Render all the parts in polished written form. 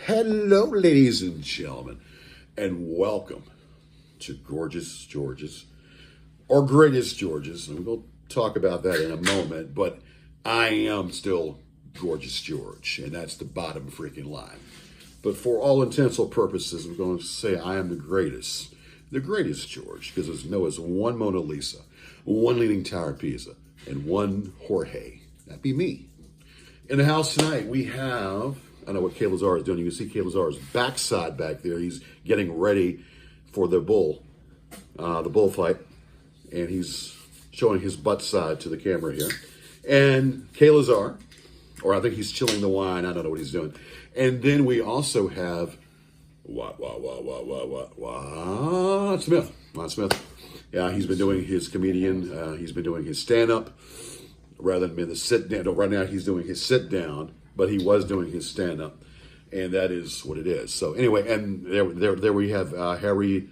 Hello, ladies and gentlemen, and welcome to Gorgeous George's, or Greatest George's. And we'll talk about that in a moment, but I am still Gorgeous George, and that's the bottom freaking line. But for all intents and purposes, we're going to say I am the greatest George, because there's Noah's one Mona Lisa, one Leaning Tower of Pisa, and one Jorge. That'd be me. In the house tonight, we have, I know what Kay Lazar is doing. You can see Kay Lazar's backside back there. He's getting ready for the bullfight, and he's showing his butt side to the camera here. And Kay Lazar, or I think he's chilling the wine. I don't know what he's doing. And then we also have Watt Smith. Yeah, he's been doing his comedian. He's been doing his stand-up rather than the sit-down. No, right now he's doing his sit-down, but he was doing his stand-up, and that is what it is. So anyway, and there we have Harry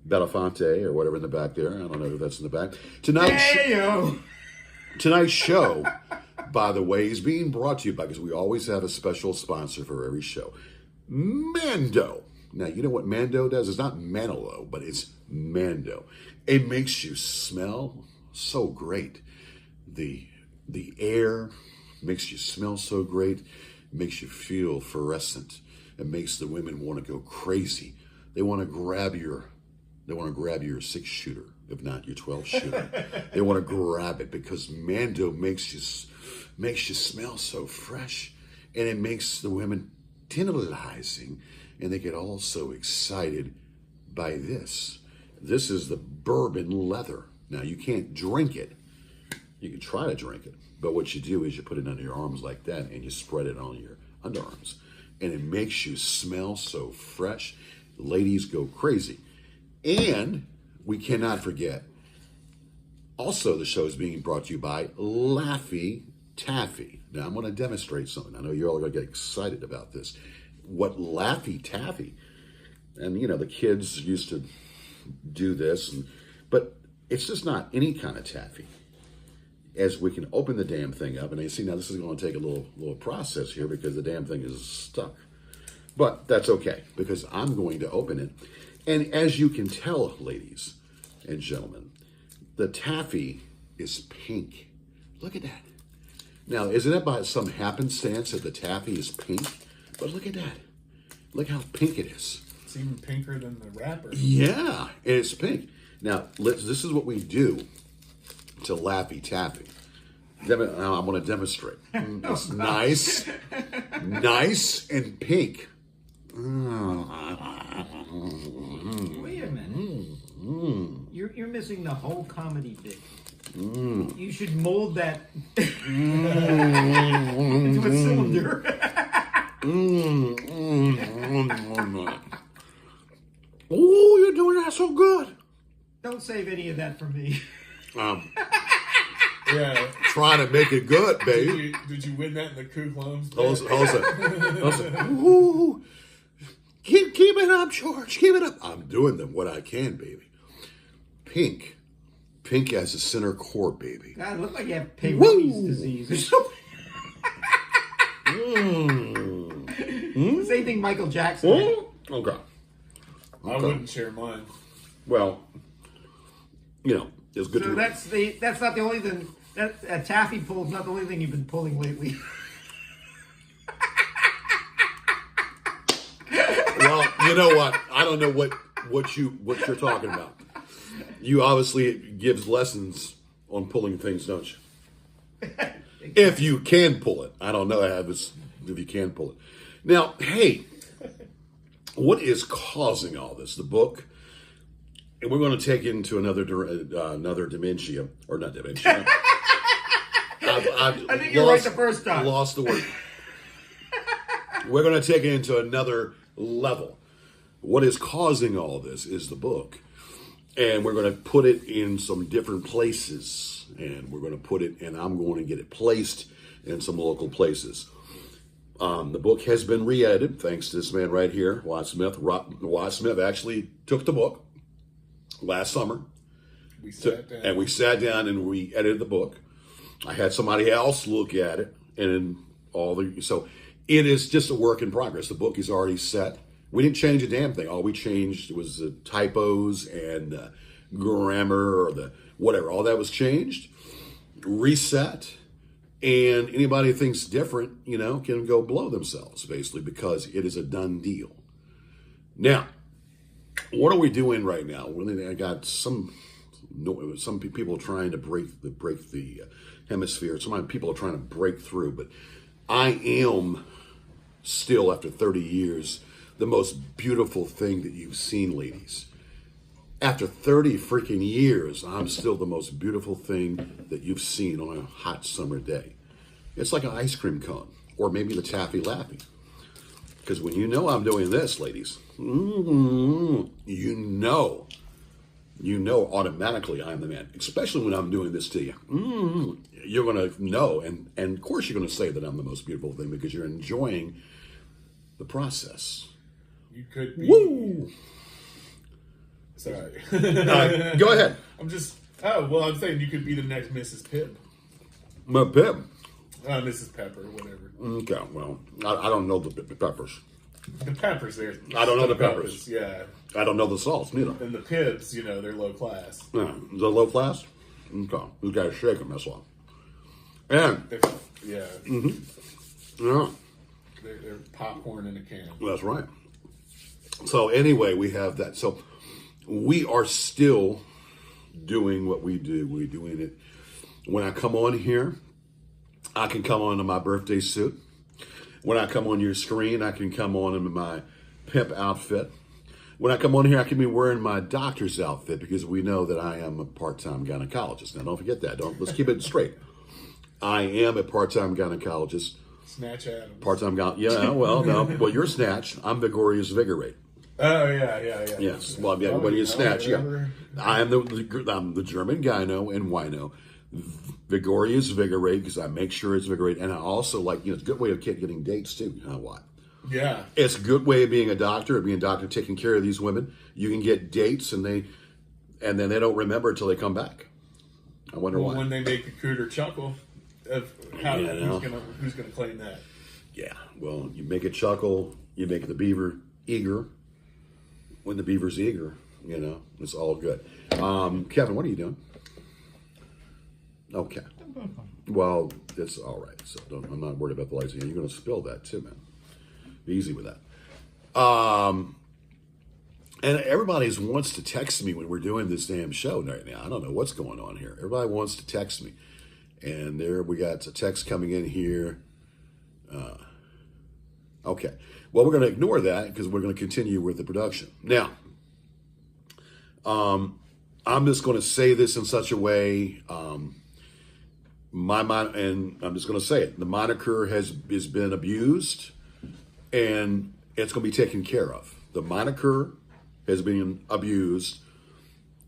Belafonte, or whatever in the back there. I don't know who that's in the back. Tonight's show, by the way, is being brought to you by, because we always have a special sponsor for every show, Mando. Now, you know what Mando does? It's not Manolo, but it's Mando. It makes you smell so great. The air makes you smell so great, makes you feel fluorescent. It makes the women want to go crazy. They want to grab your 6-shooter, if not your 12-shooter. They want to grab it because Mando makes you smell so fresh, and it makes the women tantalizing, and they get all so excited by this. This is the bourbon leather. Now, you can't drink it. You can try to drink it, but what you do is you put it under your arms like that, and you spread it on your underarms, and it makes you smell so fresh. Ladies go crazy. And we cannot forget, also the show is being brought to you by Laffy Taffy. Now, I'm going to demonstrate something. I know you're all going to get excited about this. What Laffy Taffy, and you know, the kids used to do this, but it's just not any kind of taffy. As we can open the damn thing up, and you see now this is going to take a little process here because the damn thing is stuck. But that's okay, because I'm going to open it. And as you can tell, ladies and gentlemen, the taffy is pink. Look at that. Now, isn't it by some happenstance that the taffy is pink? But look at that. Look how pink it is. It's even pinker than the wrapper. Yeah, and it's pink. Now, this is what we do to Laffy Taffy. Now I'm going to demonstrate. It's nice and pink. Wait a minute. You're missing the whole comedy bit. You should mold that into a cylinder. Oh, you're doing that so good. Don't save any of that for me. Yeah. Trying to make it good, baby. Did you win that in the Ku Klux? Ooh, keep it up, George. Keep it up. I'm doing what I can, baby. Pink as a center core, baby. God, it looks like you have Peyronie's disease or something. Same thing Michael Jackson had. Okay. I wouldn't share mine. Well, you know, it's good So to that's not the only thing. That taffy pull is not the only thing you've been pulling lately. Well, you know what? I don't know what you're talking about. You obviously gives lessons on pulling things, don't you? If you can pull it. I don't know if you can pull it. Now, hey, what is causing all this? The book. And we're going to take it into another dementia, or not dementia. I think you're right the first time. Lost the word. We're going to take it into another level. What is causing all this is the book. And we're going to put it in some different places. And we're going to put it, and I'm going to get it placed in some local places. The book has been re-edited, thanks to this man right here, Watt Smith. Watt Smith actually took the book last summer. We sat down and we edited the book. I had somebody else look at it, and so it is just a work in progress. The book is already set. We didn't change a damn thing. All we changed was the typos and grammar or the whatever. All that was changed, reset, and anybody who thinks different, can go blow themselves, basically, because it is a done deal. Now, what are we doing right now? I got some people trying to break the hemisphere. Some people are trying to break through, but I am still, after 30 years, the most beautiful thing that you've seen, ladies. After 30 freaking years, I'm still the most beautiful thing that you've seen on a hot summer day. It's like an ice cream cone, or maybe the Taffy Laffy. Because when you know I'm doing this, ladies, you know automatically I'm the man. Especially when I'm doing this to you. You're going to know, and of course you're going to say that I'm the most beautiful thing because you're enjoying the process. You could be. Woo! Sorry. Go ahead. I'm saying you could be the next Mrs. Pibb. My Pip. Mrs. Pepper, whatever. Okay, well, I don't know the peppers. The peppers, there. I don't know the peppers. Yeah. I don't know the salts, neither. And the Pibbs, they're low class. Yeah. Is that low class? Okay. You got to shake them, that's why. And. Yeah. Yeah. They're popcorn in a can. That's right. So anyway, we have that. So we are still doing what we do. We're doing it. When I come on here, I can come on in my birthday suit. When I come on your screen, I can come on in my pimp outfit. When I come on here, I can be wearing my doctor's outfit because we know that I am a part-time gynecologist. Now, don't forget that. Let's keep it straight. I am a part-time gynecologist. Snatch Adams. Part-time gynecologist. Yeah, well, no. Well, you're Snatch. I'm Vigorious Vigorate. Oh, yeah. Yes. Well, yeah, when you Snatch, yeah. I'm the German gyno and wino. Vigorious Vigorate because I make sure it's Vigorate. And I also it's a good way of getting dates too. You know what? Yeah. It's a good way of being a doctor, taking care of these women. You can get dates and then they don't remember until they come back. I wonder why. When they make the cooter chuckle, who's gonna claim that? Yeah. Well, you make it chuckle, you make the beaver eager. When the beaver's eager, it's all good. Kevin, what are you doing? Okay. Well, it's all right. So I'm not worried about the lights. You're going to spill that too, man. Be easy with that. And everybody wants to text me when we're doing this damn show right now. I don't know what's going on here. Everybody wants to text me. And there we got a text coming in here. Okay. Well, we're going to ignore that because we're going to continue with the production. Now, I'm just going to say this in such a way. And I'm just going to say it. The moniker has been abused, and it's going to be taken care of. The moniker has been abused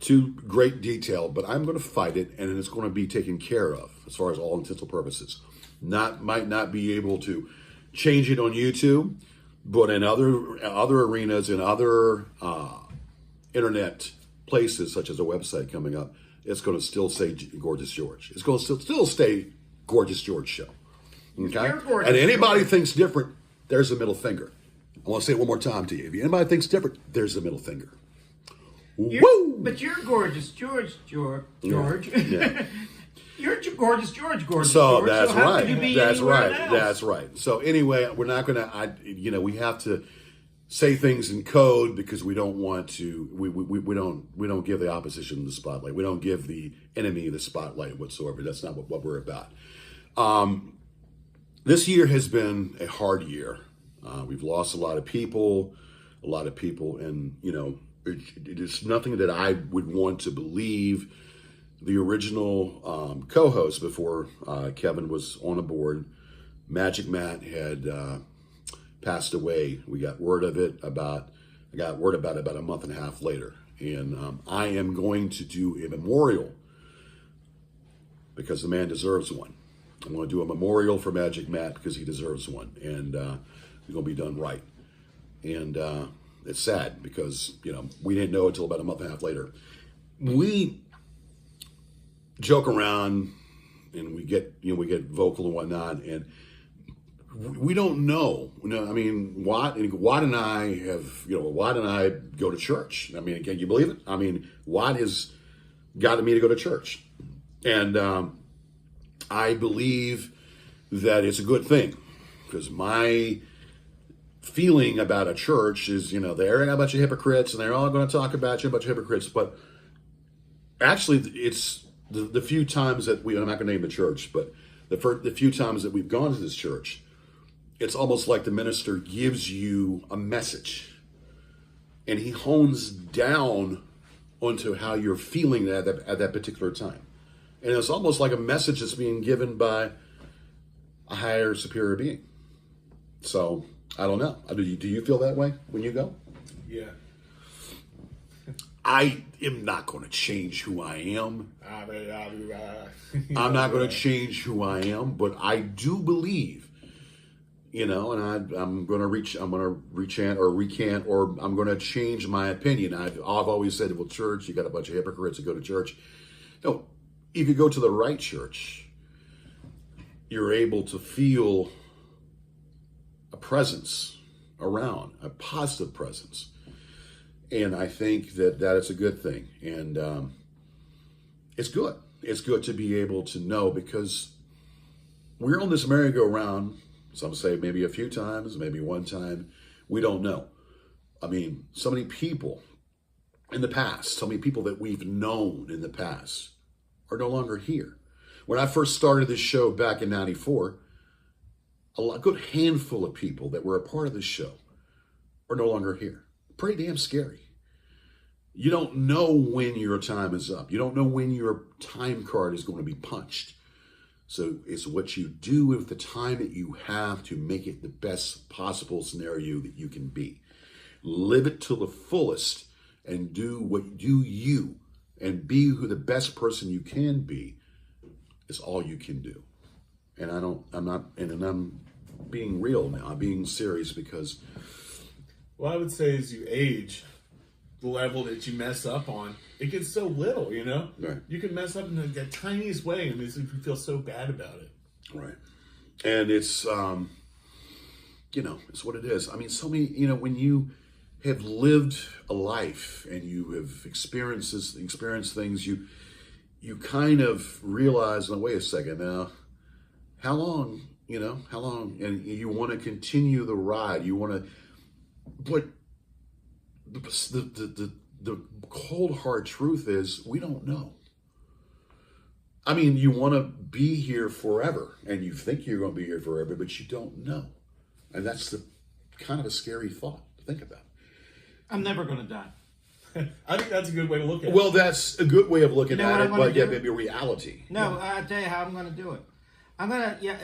to great detail, but I'm going to fight it, and it's going to be taken care of as far as all intents and purposes. Might not be able to change it on YouTube, but in other arenas, in other internet places, such as a website coming up, it's going to still say Gorgeous George. It's going to still stay Gorgeous George Show. Okay? And anybody thinks different, there's a middle finger. I want to say it one more time to you. If anybody thinks different, there's the middle finger. Woo! But you're Gorgeous George. Yeah. You're Gorgeous George. So George. that's so right. That's right. Else? That's right. So anyway, we're not going to. We have to say things in code because we don't want to. We don't give the opposition the spotlight. We don't give the enemy the spotlight whatsoever. That's not what we're about. This year has been a hard year. We've lost a lot of people, and it's nothing that I would want to believe. The original co-host before Kevin was on a board, Magic Matt, had passed away. We got word of it about a month and a half later, and I am going to do a memorial because the man deserves one. I'm going to do a memorial for Magic Matt because he deserves one, and it's going to be done right. And it's sad because we didn't know until about a month and a half later. We joke around and we get vocal and whatnot, and we don't know. I mean, Watt and I go to church. I mean, can you believe it? I mean, Watt has gotten me to go to church. And I believe that it's a good thing, because my feeling about a church is, they're a bunch of hypocrites and they're all going to talk about you, a bunch of hypocrites. But actually, it's the few times that I'm not going to name the church, but the few times that we've gone to this church, it's almost like the minister gives you a message and he hones down onto how you're feeling at that particular time. And it's almost like a message that's being given by a higher superior being. So I don't know. Do you feel that way when you go? Yeah. I am not going to change who I am. I'm not going to change who I am, but I do believe, and I'm going to recant, or I'm going to change my opinion. I've always said, well, church, you got a bunch of hypocrites that go to church. No, if you go to the right church, you're able to feel a presence around, a positive presence. And I think that is a good thing. And it's good. It's good to be able to know, because we're on this merry-go-round. Some say maybe a few times, maybe one time. We don't know. I mean, so many people in the past, so many people that we've known in the past are no longer here. When I first started this show back in '94, a good handful of people that were a part of this show are no longer here. Pretty damn scary. You don't know when your time is up. You don't know when your time card is going to be punched. So it's what you do with the time that you have to make it the best possible scenario that you can be. Live it to the fullest and do you and be who the best person you can be is all you can do. And I'm being real now. I'm being serious, because Well, I would say as you age, the level that you mess up on, it gets so little, Right. You can mess up in the tiniest way, and you feel so bad about it. Right. And it's, it's what it is. I mean, so many, when you have lived a life and you have experienced things, you kind of realize, now, wait a second, now, how long, and you want to continue the ride. You want to, but the cold hard truth is we don't know. I mean, you want to be here forever, and you think you're going to be here forever, but you don't know. And that's the kind of a scary thought to think about. I'm never going to die. I think that's a good way to look at it. Well, that's a good way of looking at it, but do? maybe a reality. No, I'll tell you how I'm going to do it. I'm going to,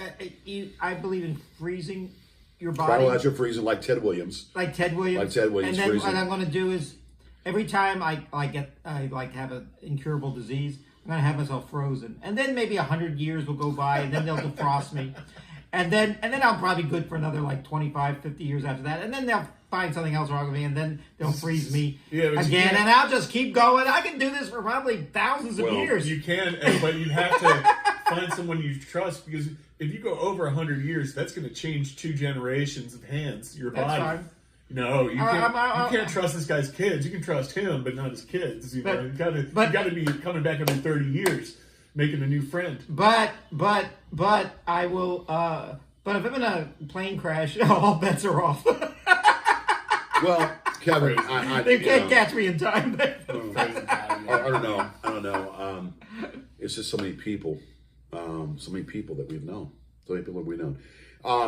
I believe in freezing your body. Cryological freezing, like Ted Williams. Like Ted Williams. And then freezing. what I'm going to do is, every time I have an incurable disease, I'm going to have myself frozen. And then maybe 100 years will go by, and then they'll defrost me. And then I'm probably good for another 25, 50 years after that. And then they'll find something else wrong with me, and then they'll freeze me again. And I'll just keep going. I can do this for probably thousands of years. You can, but you have to find someone you trust, because if you go over 100 years, that's going to change 2 generations of hands, your body. That's fine. No, you can't trust this guy's kids. You can trust him, but not his kids. You got to be coming back every 30 years, making a new friend. But I will. But if I'm in a plane crash, all bets are off. Well, Kevin, they can't catch me in time. I don't know. It's just so many people that we've known. So many people that we've known.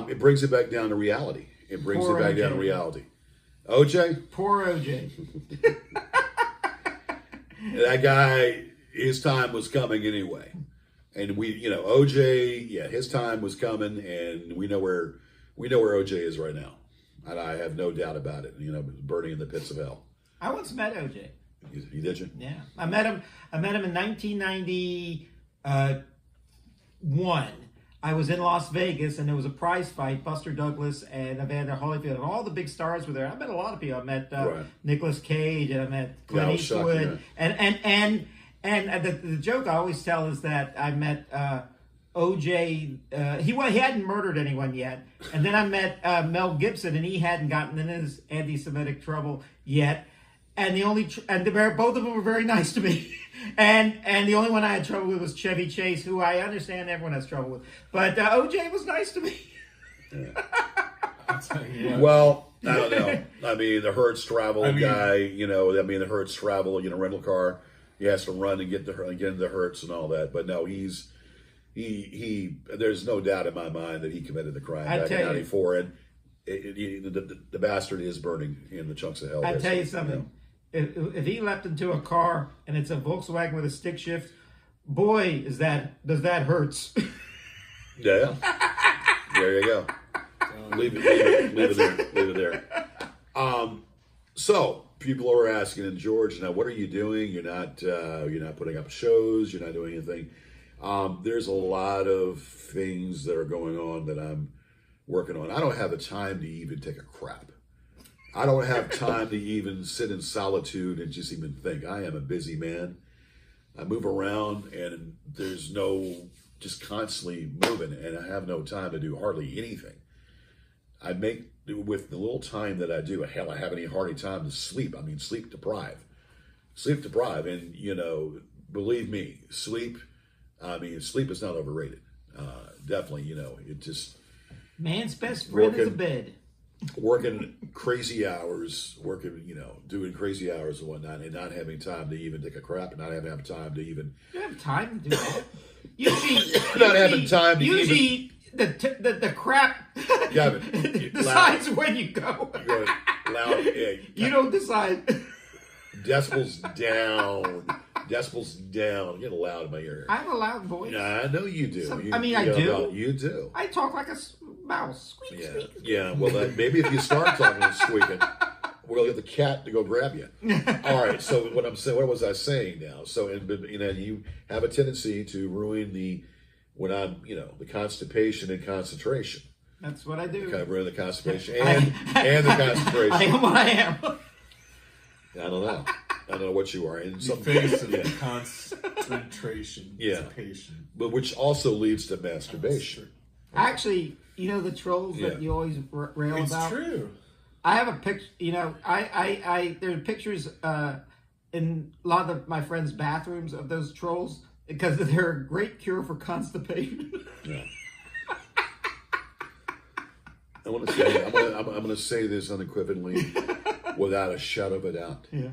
It brings it back down to reality. Poor OJ. OJ? Poor OJ. That guy, his time was coming anyway. And OJ, his time was coming, and we know where OJ is right now. And I have no doubt about it. Burning in the pits of hell. I once met OJ. You did you? Yeah, I met him in 1991. I was in Las Vegas, and there was a prize fight. Buster Douglas and Evander Holyfield, and all the big stars were there. I met a lot of people. I met Nicolas Cage, and I met Clint Eastwood, and the joke I always tell is that I met OJ. He hadn't murdered anyone yet, and then I met Mel Gibson, and he hadn't gotten in his anti-Semitic trouble yet. And both of them were very nice to me. And the only one I had trouble with was Chevy Chase, who I understand everyone has trouble with. But OJ was nice to me. Well, I don't know. I mean, the Hertz travel guy, the Hertz travel, rental car. He has to run and get into the Hertz and all that. But no, he. There's no doubt in my mind that he committed the crime back in '94, and the bastard is burning in the chunks of hell. I tell you something. If he leapt into a car and it's a Volkswagen with a stick shift, boy, does that hurts. Yeah. There you go. Leave it there. So people are asking, and George, now what are you doing? You're not putting up shows. You're not doing anything. There's a lot of things that are going on that I'm working on. I don't have the time to even take a crap. I don't have time to even sit in solitude and just even think. I am a busy man. I move around and there's just constantly moving, and I have no time to do hardly anything. I make, with the little time that I do, hell, I haven't any hardly time to sleep. I mean, sleep deprived. And, believe me, sleep is not overrated. Definitely, it just... Man's best friend is a bed. Working crazy hours, doing crazy hours and whatnot, and not having time to even take a crap, and not having time to even... You have time to do that. Usually, not having time to usually even... the crap decides when you go. You're going loud. Yeah, you don't decide. Decibels down. I'm getting loud in my ear. I have a loud voice. Yeah, I know you do. I do. You do. I talk like a mouse. Squeak, yeah. squeak. Yeah, well, maybe if you start talking and squeaking, we'll get the cat to go grab you. All right, so what was I saying now? So, you have a tendency to ruin the constipation and concentration. That's what I do. Kind of ruin the constipation and the concentration. I am what I am. I don't know. I don't know what you are. And the face of concentration. Yeah. But which also leads to masturbation. Actually, the trolls that you always rail about? It's true. I have a picture, there are pictures in a lot of my friends' bathrooms of those trolls because they're a great cure for constipation. Yeah. I'm going to say this unequivocally, without a shadow of a doubt. Yeah.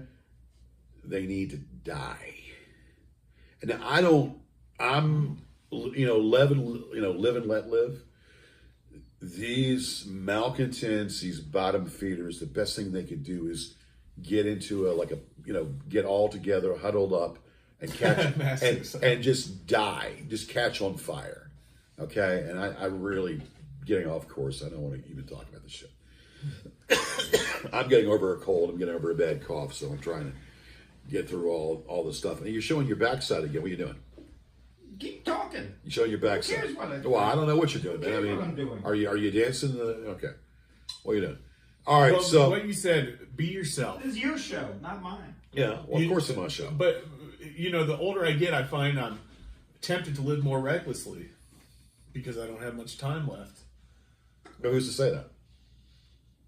They need to die. And I'm live and let live. These malcontents, these bottom feeders, the best thing they could do is get into get all together, huddled up, and catch and just die, just catch on fire. Okay, and I really getting off course. I don't want to even talk about this shit. I'm getting over a cold. I'm getting over a bad cough, so I'm trying to get through all this stuff. And you're showing your backside again. What are you doing? Keep talking. You showing your backside. Who cares what I do? Well, I don't know what you're doing, man. What I'm doing. Are you dancing? Okay. What are you doing? All right. Well, so what you said, be yourself. This is your show, not mine. Yeah. Well, of course it's my show. But the older I get, I find I'm tempted to live more recklessly because I don't have much time left. But who's to say that?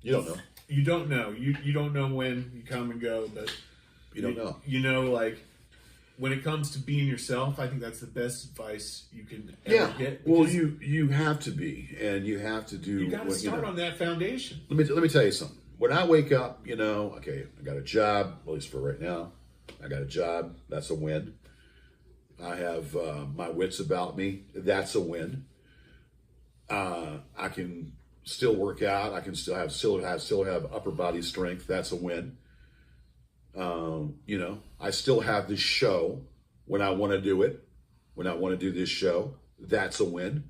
You don't know. You don't know. You don't know when you come and go, but you don't know. When it comes to being yourself, I think that's the best advice you can ever get. Well, you have to be, and you have to do. You got to start on that foundation. Let me tell you something. When I wake up, okay, I got a job. At least for right now, I got a job. That's a win. I have my wits about me. That's a win. I can still work out. I can still have upper body strength. That's a win. I still have this show when I want to do it. When I want to do this show, that's a win.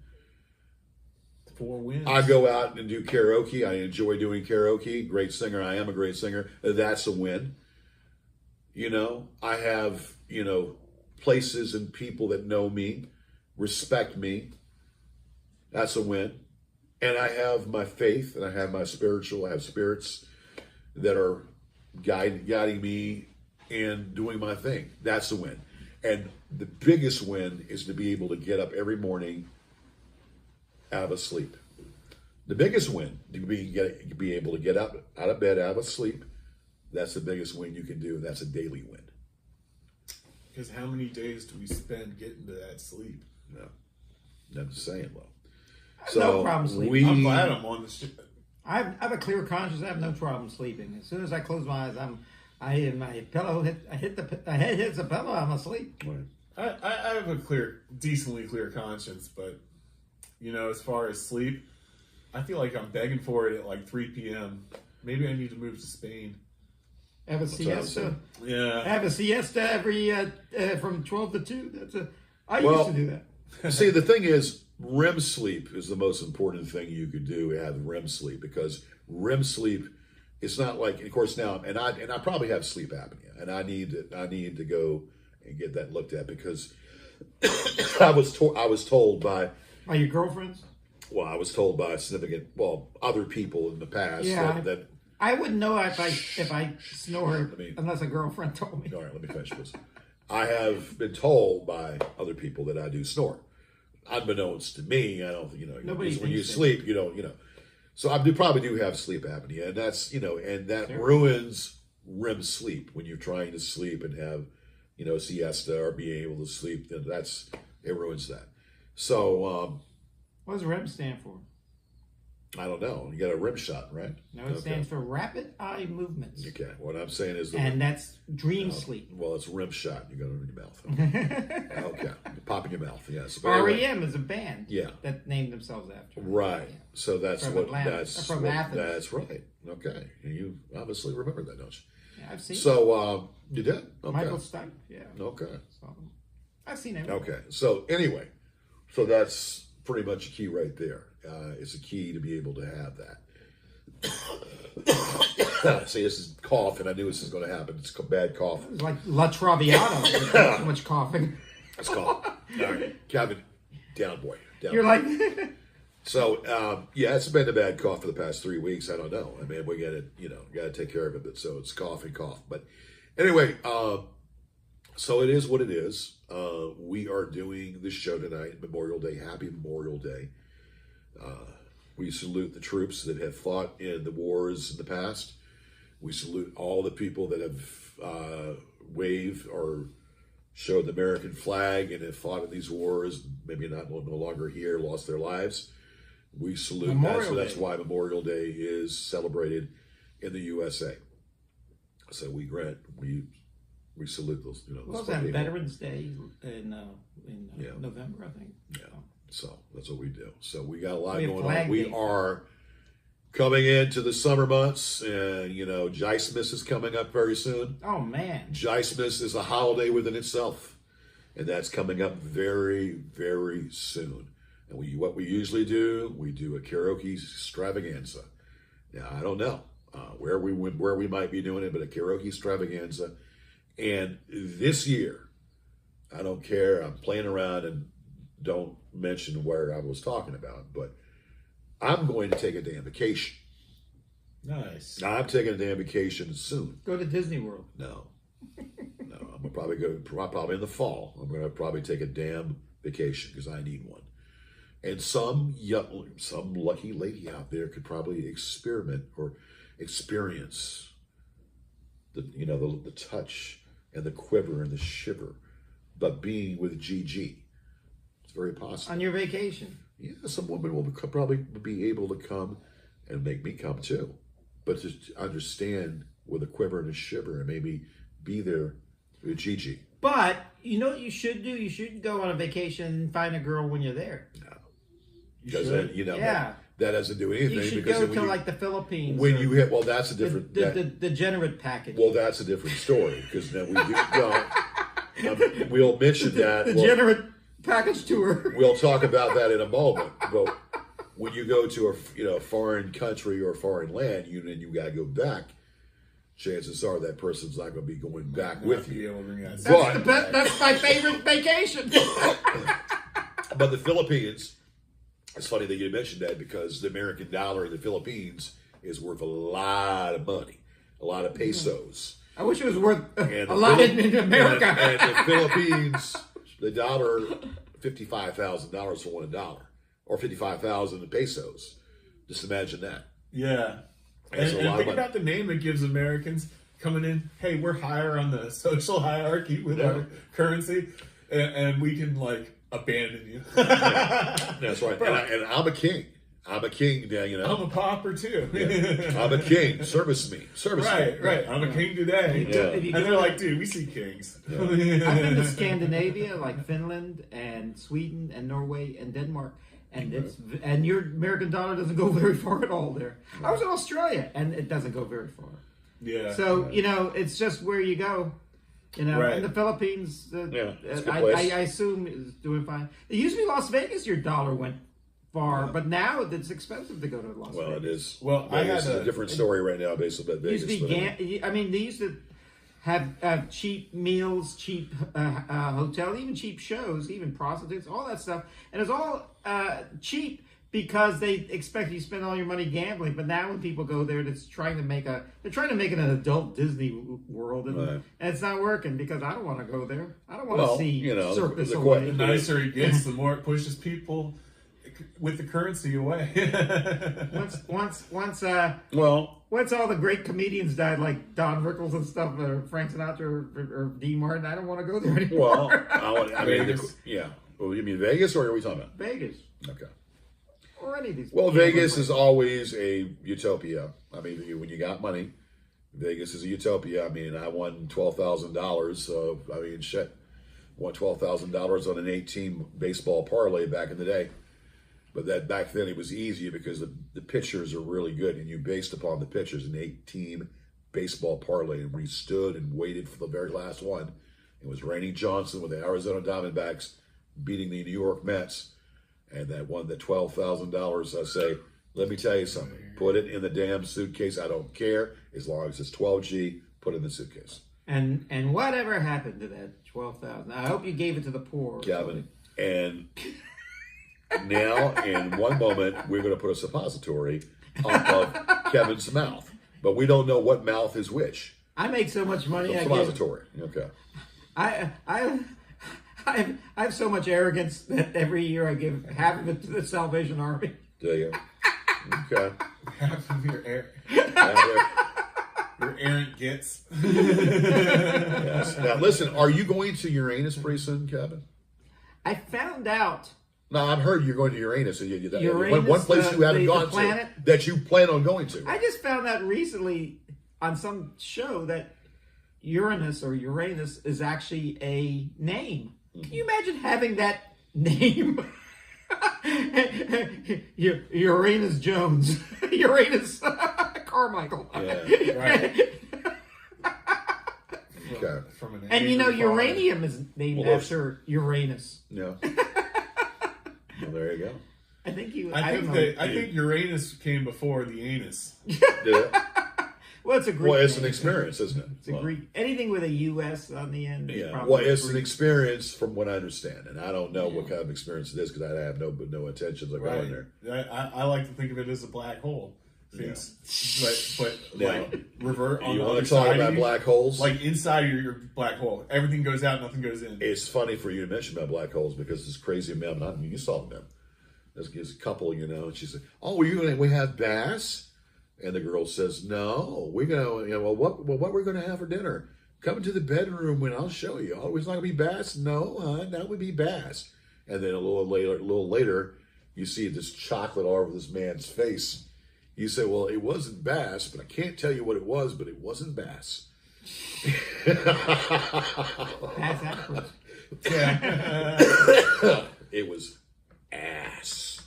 4 wins. I go out and do karaoke. I enjoy doing karaoke. Great singer. I am a great singer. That's a win. I have, places and people that know me, respect me. That's a win. And I have my faith, and I have my I have spirits that are guiding me and doing my thing. That's a win. And the biggest win is to be able to get up every morning out of sleep. The biggest win to be able to get out of bed, out of sleep. That's the biggest win you can do. That's a daily win. Because how many days do we spend getting to that sleep? No, I'm just saying, though. So no problem sleeping. I'm glad I'm on the ship. I have a clear conscience. I have no problem sleeping. As soon as I close my eyes, my pillow the head hits the pillow. I'm asleep. Right. I have a decently clear conscience, but as far as sleep, I feel like I'm begging for it at like 3 p.m. Maybe I need to move to Spain. Have a siesta. Yeah. Have a siesta every from 12 to 2. I used to do that. See, the thing is, REM sleep is the most important thing you could do. Have REM sleep, because REM sleep, it's not like, of course now, and I probably have sleep apnea, and I need to go and get that looked at, because I was told by your girlfriends. Well, I was told by other people in the past that I wouldn't know if I snore unless a girlfriend told me. All right, let me finish this. I have been told by other people that I do snore. Unbeknownst to me, I don't, when you sleep, you don't, So I probably do have sleep apnea, and that's, and that ruins REM sleep when you're trying to sleep and have, siesta or being able to sleep. Then it ruins that. So, what does REM stand for? I don't know. You got a REM shot, right? No, it stands for rapid eye movements. Okay. What I'm saying is, that's dream sleep. Well, it's REM shot. You got it in your mouth. Okay. Pop in your mouth. Yes. REM is a band. Yeah. That named themselves after. Right. Yeah. So that's from what. Atlanta. That's from what, Athens. That's right. Okay. And you obviously remember that, don't you? Yeah, I've seen. So you did? Okay. Michael Stipe. Yeah. Okay. So I've seen it. Okay. So anyway, that's pretty much a key right there. It's a key to be able to have that. See, this is cough, and I knew this was going to happen. It's a bad cough. It's like La Traviata. So much coughing. It's cough. All right, Kevin, down, boy. Down. You're like. So, it's been a bad cough for the past 3 weeks. I don't know. I mean, we got to take care of it. But so it's cough and cough. But anyway, so it is what it is. We are doing this show tonight, Memorial Day. Happy Memorial Day. We salute the troops that have fought in the wars in the past. We salute all the people that have waved or showed the American flag and have fought in these wars, maybe no longer here, lost their lives. We salute that. So that's why Memorial Day is celebrated in the USA. So we salute those. Well, it's Veterans Day in November, I think. Yeah. So that's what we do. So we got a lot going on. We are coming into the summer months, and Jicemas is coming up very soon. Oh man, Jicemas is a holiday within itself, and that's coming up very, very soon. And what we usually do, we do a karaoke extravaganza. Now I don't know where we might be doing it, but a karaoke extravaganza. And this year, I don't care. I'm playing around and don't mention where I was talking about, but I'm going to take a damn vacation. Nice. I'm taking a damn vacation soon. Go to Disney World. No. I'm gonna probably in the fall. I'm gonna probably take a damn vacation because I need one. And some lucky lady out there could probably experiment or experience the touch and the quiver and the shiver, but being with Gigi. It's very possible. On your vacation. Yeah, some woman will probably be able to come and make me come too. But to understand with a quiver and a shiver and maybe be there with Gigi. But you know what you should do? You should go on a vacation and find a girl when you're there. No. Because then, that doesn't do anything. You should because go to like the Philippines. When you hit, that's a different... The degenerate package. Well, that's a different story. Because then we do... we'll mention that. Degenerate package tour. We'll talk about that in a moment. But when you go to a foreign country or foreign land, and you got to go back, chances are that person's not going to be going back with you. That's my favorite vacation. But the Philippines, it's funny that you mentioned that because the American dollar in the Philippines is worth a lot of money, a lot of pesos. I wish it was worth a lot in America. And the Philippines, the dollar, $55,000 for $1. or 55,000 pesos. Just imagine that. Yeah. That's a And lot of think money. about the name it gives Americans coming in. Hey, we're higher on the social hierarchy with our currency, and we can like abandon you. That's right. And I'm a king. I'm a king, you know. I'm a pauper too. I'm a king. Service me. Right, right. I'm a king today. Yeah. If you And go they're like, dude, we see kings. I've been to Scandinavia, like Finland and Sweden and Norway and Denmark, and your American dollar doesn't go very far at all there. I was in Australia, and it doesn't go very far. Yeah. So it's just where you go. Right. And the Philippines, it's a good place. I assume is doing fine. It used to be Las Vegas. Your dollar went far, but now it's expensive to go to Las Vegas. Well, it is. Well, Vegas I had is a different story right now based on Vegas. Used to be they used to have cheap meals, cheap hotel, even cheap shows, even prostitutes, all that stuff, and it's all cheap because they expect you to spend all your money gambling. But now when people go there, they're trying to make it an adult Disney World, and it's not working because I don't want to go there. I don't want to see Cirque du the Soleil. the nicer it gets, the more it pushes people with the currency away. Once all the great comedians died, like Don Rickles and stuff, or Frank Sinatra or Dean Martin, I don't want to go there anymore. Well, you mean Vegas, or are we talking about Vegas. Okay. Or any of these. Well, Vegas is always a utopia. I mean, when you got money, Vegas is a utopia. I mean, I won $12,000. So I mean, shit, won $12,000 on an 8-team baseball parlay back in the day. But that back then it was easy because the pitchers are really good, and you based upon the pitchers an 8-team baseball parlay, and we stood and waited for the very last one. It was Randy Johnson with the Arizona Diamondbacks beating the New York Mets, and that won the $12,000. I say, let me tell you something. Put it in the damn suitcase. I don't care as long as it's 12G. Put it in the suitcase. And whatever happened to that 12,000? I hope you gave it to the poor, Kevin. And now, in one moment, we're going to put a suppository up of Kevin's mouth, but we don't know what mouth is which. I make so much money. Suppository. Okay. I have so much arrogance that every year I give half of it to the Salvation Army. Do you? Okay. Half of your errant gets. Yes. Now, listen, are you going to Uranus pretty soon, Kevin? I found out. No, I've heard you're going to Uranus. Uranus, one place you haven't gone to that you plan on going to. I just found out recently on some show that Uranus is actually a name. Can you imagine having that name? Uranus Jones. Uranus Carmichael. Yeah. Right. Okay. And uranium is named after Uranus. Yeah. Well, there you go. I think I think Uranus came before the anus. Did it? Well, it's a Greek. Well, it's an name. experience, isn't it? It's a Greek. Anything with a U.S. on the end. Is probably Well, it's Greek. an experience from what I understand, and I don't know what kind of experience it is because I have no intentions of going there. I like to think of it as a black hole. Yeah. But Now, like revert on you the want other to talk side about of you, black holes? like inside your black hole, everything goes out, nothing goes in. It's funny for you to mention about black holes because this crazy mem, you saw them. There's a couple, and she said, "Oh, we have bass," and the girl says, "No, we're gonna, what we're gonna have for dinner? Come into the bedroom and I'll show you. Oh, it's not gonna be bass? No, that would be bass." And then a little later, you see this chocolate all over this man's face. You say, "Well, it wasn't bass, but I can't tell you what it was, but it wasn't bass." That's accurate. Yeah. It was ass.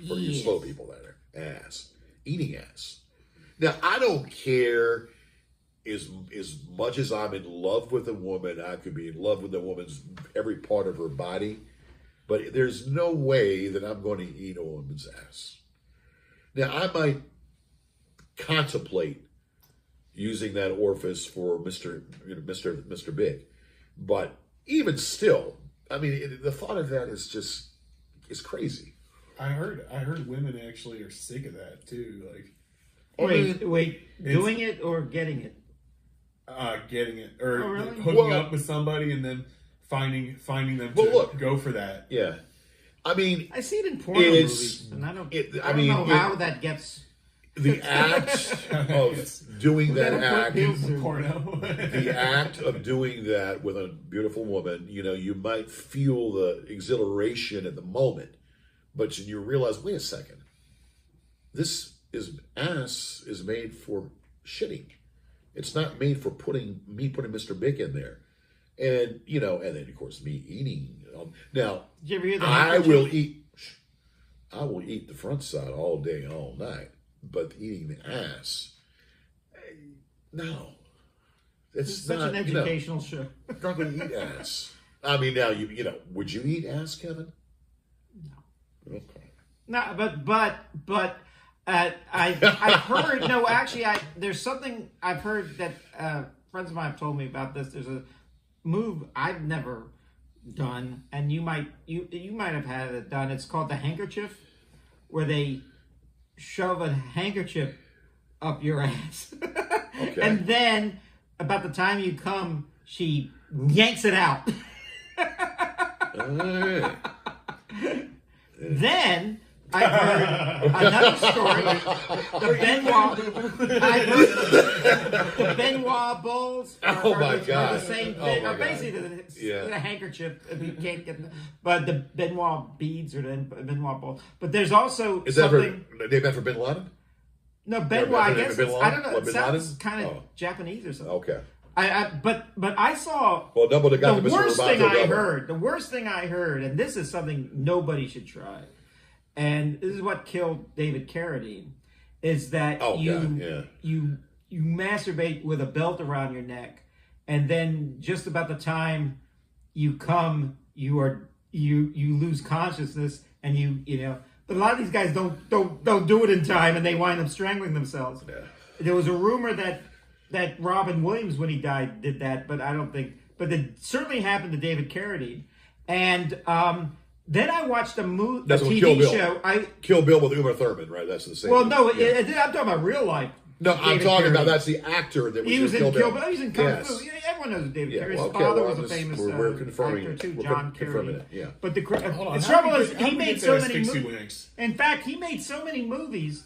For you slow people that are ass. Eating ass. Now, I don't care as much as I'm in love with a woman, I could be in love with a woman's every part of her body, but there's no way that I'm going to eat a woman's ass. Now, I might contemplate using that orifice for Mr. Big, but even still, I mean, the thought of that is crazy. I heard women actually are sick of that too. Like, Wait, doing it or getting it? Getting it or really? hooking up with somebody and then finding them to go for that. Yeah. I mean, I see it in porno movies, and I don't know how that gets. The act of doing that act, Porno. the act of doing that with a beautiful woman, you might feel the exhilaration at the moment, but you realize, wait a second, this ass is made for shitting. It's not made for putting Mr. Big in there. And, and then, of course, me eating. Now, did you ever hear I will eat the front side all day, all night. But eating the ass, no. It's such an educational show. I'm not going to eat ass. I mean, now, would you eat ass, Kevin? No. Okay. No, but I've heard, no, actually, there's something I've heard that friends of mine have told me about this. There's a move I've never done, and you might have had it done. It's called the handkerchief, where they shove a handkerchief up your ass. Okay. And then, about the time you come, she yanks it out. All right. Then, I heard another story. The Benoit balls are the same thing. Are basically the handkerchief. You can't get but the Benoit beads or the Benoit balls. But there's also something. They meant for Bin Laden? No, Benoit, I guess. I don't know. It Bin sounds Laden? kind of Japanese or something. Okay. But I saw the worst thing I heard, and this is something nobody should try. And this is what killed David Carradine, is that you masturbate with a belt around your neck, and then just about the time you come, you lose consciousness, and But a lot of these guys don't do it in time, and they wind up strangling themselves. Yeah. There was a rumor that Robin Williams, when he died, did that, but I don't think. But it certainly happened to David Carradine, and. Then I watched a TV show. Kill Bill with Uma Thurman, right? That's the same. Well, no, I'm talking about real life. No, I'm talking about that's the actor that was in Kill Bill. He was in Kung Fu. Yes. Everyone knows David Carradine. His father was a famous actor too, John Carradine. Yeah. But the trouble is, he made so many movies. In fact, he made so many movies,